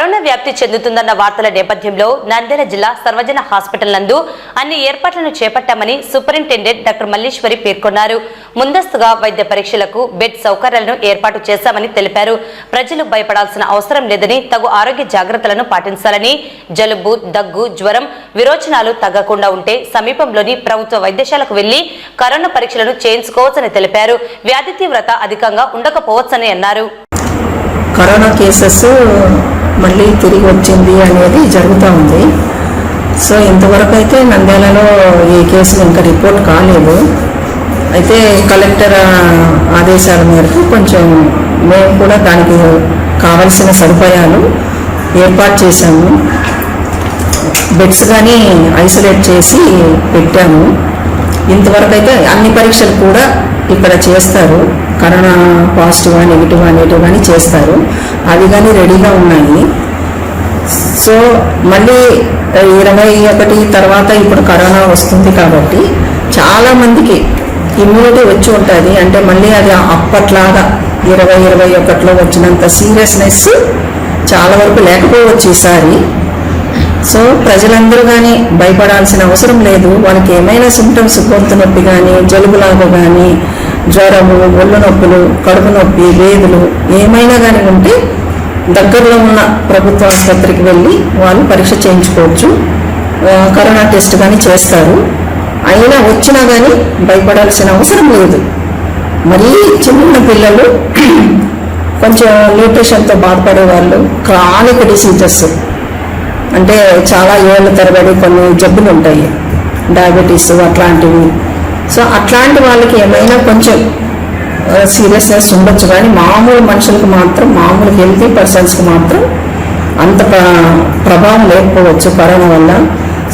Corona వ్యాప్తి చెందుతుందన్న వార్తల నేపథ్యంలో నంద్యాల జిల్లా సర్వజన హాస్పిటల్ నందు అన్ని ఏర్పాట్లను చేపట్టామని సూపరింటెండెంట్ డాక్టర్ మల్లీశ్వరి పేర్కొన్నారు. ముందస్తుగా వైద్య పరీక్షలకు బెడ్ సౌకర్యాలను ఏర్పాటు చేశామని తెలిపారు. ప్రజలు భయపడాల్సిన అవసరం లేదని, తగు ఆరోగ్య జాగ్రత్తలను పాటించాలని, జలుబు, దగ్గు, జ్వరం, విరోచనాలు తగ్గకుండా ఉంటే సమీపంలోని ప్రభుత్వ వైద్యశాలకు వెళ్లి కరోనా పరీక్షలను చేయించుకోవచ్చని తెలిపారు. వ్యాధి తీవ్రత అధికంగా ఉండకపోవచ్చని అన్నారు. కరోనా కేసెస్ మళ్ళీ తిరిగి వచ్చింది అనేది జరుగుతూ ఉంది. సో ఇంతవరకు అయితే నంద్యాలలో ఈ కేసులు ఇంకా రిపోర్ట్ కాలేదు. అయితే కలెక్టర్ ఆదేశాల మేరకు కొంచెం మేము కూడా దానికి కావలసిన సదుపాయాలు ఏర్పాటు చేశాము. బెడ్స్ కానీ ఐసోలేట్ చేసి పెట్టాము. ఇంతవరకు అయితే అన్ని పరీక్షలు కూడా ఇక్కడ చేస్తారు. కరోనా పాజిటివ్ నెగిటివ్ అనేటివ్ కానీ చేస్తారు. అవి కానీ రెడీగా ఉన్నాయి. సో మళ్ళీ 21 తర్వాత ఇప్పుడు కరోనా వస్తుంది కాబట్టి చాలామందికి ఇమ్యూనిటీ వచ్చి ఉంటుంది. అంటే మళ్ళీ అది అప్పట్లాగా 2021లో వచ్చినంత సీరియస్నెస్ చాలా వరకు లేకపోవచ్చు ఈసారి. సో ప్రజలందరూ కానీ భయపడాల్సిన అవసరం లేదు. వాళ్ళకి ఏమైనా సిమ్టమ్స్, గొంతు నొప్పి కానీ, జలుబులాగా కానీ, జ్వరము, ఒళ్ళు నొప్పులు, కడుపు నొప్పి, వేదులు ఏమైనా కానీ ఉంటే దగ్గరలో ఉన్న ప్రభుత్వ ఆసుపత్రికి వెళ్ళి వాళ్ళు పరీక్ష చేయించుకోవచ్చు. కరోనా టెస్ట్ కానీ చేస్తారు. అయినా వచ్చినా కానీ భయపడాల్సిన అవసరం లేదు. మరీ చిన్న పిల్లలు, కొంచెం న్యూట్రిషన్తో బాధపడే వాళ్ళు, క్రానిక్ డిసీజెస్ అంటే చాలా ఏళ్ళ తరబడి కొన్ని జబ్బులు ఉంటాయి, డయాబెటీస్ అట్లాంటివి. సో అట్లాంటి వాళ్ళకి ఏమైనా కొంచెం సీరియస్నెస్ ఉండొచ్చు. కానీ మామూలు మనుషులకు మాత్రం, మామూలు హెల్తీ పర్సన్స్కి మాత్రం అంత ప్రభావం లేకపోవచ్చు కరోనా వల్ల.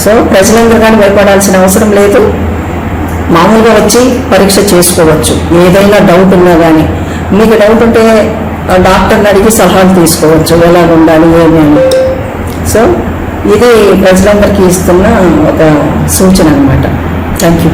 సో ప్రజలందరూ కానీ భయపడాల్సిన అవసరం లేదు. మామూలుగా వచ్చి పరీక్ష చేసుకోవచ్చు. ఏదైనా డౌట్ ఉన్నా కానీ, మీకు డౌట్ ఉంటే డాక్టర్ని అడిగి సలహాలు తీసుకోవచ్చు, ఎలాగ ఉండాలి ఏమి అని. సో ఇది ప్రజలందరికీ ఇస్తున్న ఒక సూచన అన్నమాట. Thank you.